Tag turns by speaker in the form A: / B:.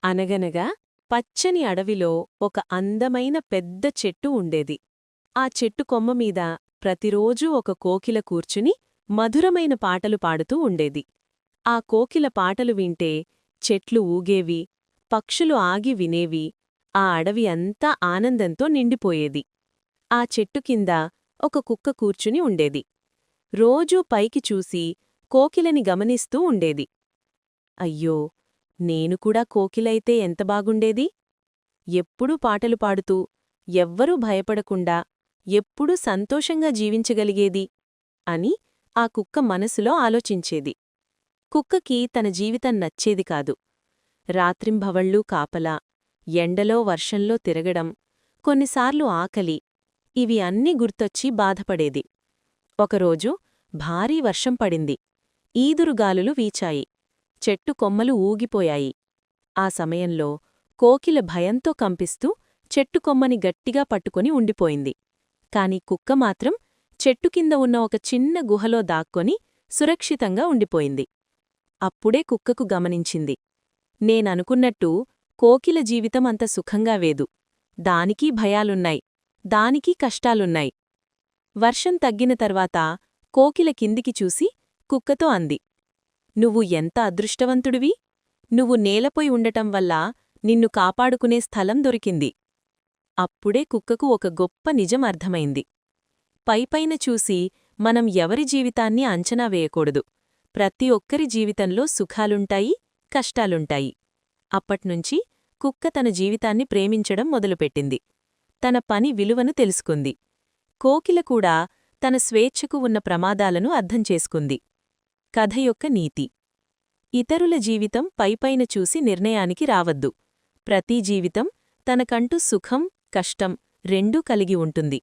A: అనగనగా పచ్చని అడవిలో ఒక అందమైన పెద్ద చెట్టు ఉండేది. ఆ చెట్టు కొమ్మమీద ప్రతిరోజూ ఒక కోకిల కూర్చుని మధురమైన పాటలు పాడుతూ ఉండేది. ఆ కోకిల పాటలు వింటే చెట్లు ఊగేవి, పక్షులు ఆగి వినేవి, ఆ అడవి అంతా ఆనందంతో నిండిపోయేది. ఆ చెట్టు కింద ఒక కుక్క కూర్చుని ఉండేది. రోజూ పైకి చూసి కోకిలని గమనిస్తూ ఉండేది. అయ్యో! నేను కూడా కోకిలైతే ఎంత బాగుండేది. ఎప్పుడూ పాటలు పాడుతూ, ఎవ్వరూ భయపడకుండా, ఎప్పుడూ సంతోషంగా జీవించగలిగేది అని ఆ కుక్క మనసులో ఆలోచించేది. కుక్కకి తన జీవితం నచ్చేది కాదు. రాత్రింభవళ్ళూ కాపలా, ఎండలో వర్షంలో తిరగడం, కొన్నిసార్లు ఆకలి, ఇవి అన్నీ గుర్తొచ్చి బాధపడేది. ఒకరోజు భారీ వర్షం పడింది. ఈదురుగాలులు వీచాయి. చెట్టు కొమ్మలు ఊగిపోయాయి. ఆ సమయంలో కోకిల భయంతో కంపిస్తూ చెట్టుకొమ్మని గట్టిగా పట్టుకొని ఉండిపోయింది. కాని కుక్క మాత్రం చెట్టుకింద ఉన్న ఒక చిన్న గుహలో దాక్కొని సురక్షితంగా ఉండిపోయింది. అప్పుడే కుక్కకు గమనించింది. నేననుకున్నట్టు కోకిల జీవితం అంత సుఖంగా వేదు. దానికీ భయాలున్నాయి, దానికీ కష్టాలున్నాయి. వర్షం తగ్గిన తర్వాత కోకిల కిందికి చూసి కుక్కతో అంది. నువ్వు ఎంత అదృష్టవంతుడివి. నువ్వు నేలపై ఉండటం వల్ల నిన్ను కాపాడుకునే స్థలం దొరికింది. అప్పుడే కుక్కకు ఒక గొప్ప నిజం అర్థమైంది. పైపైన చూసి మనం ఎవరి జీవితాన్ని అంచనా వేయకూడదు. ప్రతి ఒక్కరి జీవితంలో సుఖాలుంటాయి, కష్టాలుంటాయి. అప్పట్నుంచి కుక్క తన జీవితాన్ని ప్రేమించడం మొదలుపెట్టింది. తన పని విలువను తెలుసుకుంది. కోకిల కూడా తన స్వేచ్ఛకు ఉన్న ప్రమాదాలను అర్థం చేసుకుంది. కథ యొక్క నీతి: ఇతరుల జీవితం పైపైన చూసి నిర్ణయానికి రావద్దు. ప్రతి జీవితం తనకంటూ సుఖం, కష్టం రెండూ కలిగి ఉంటుంది.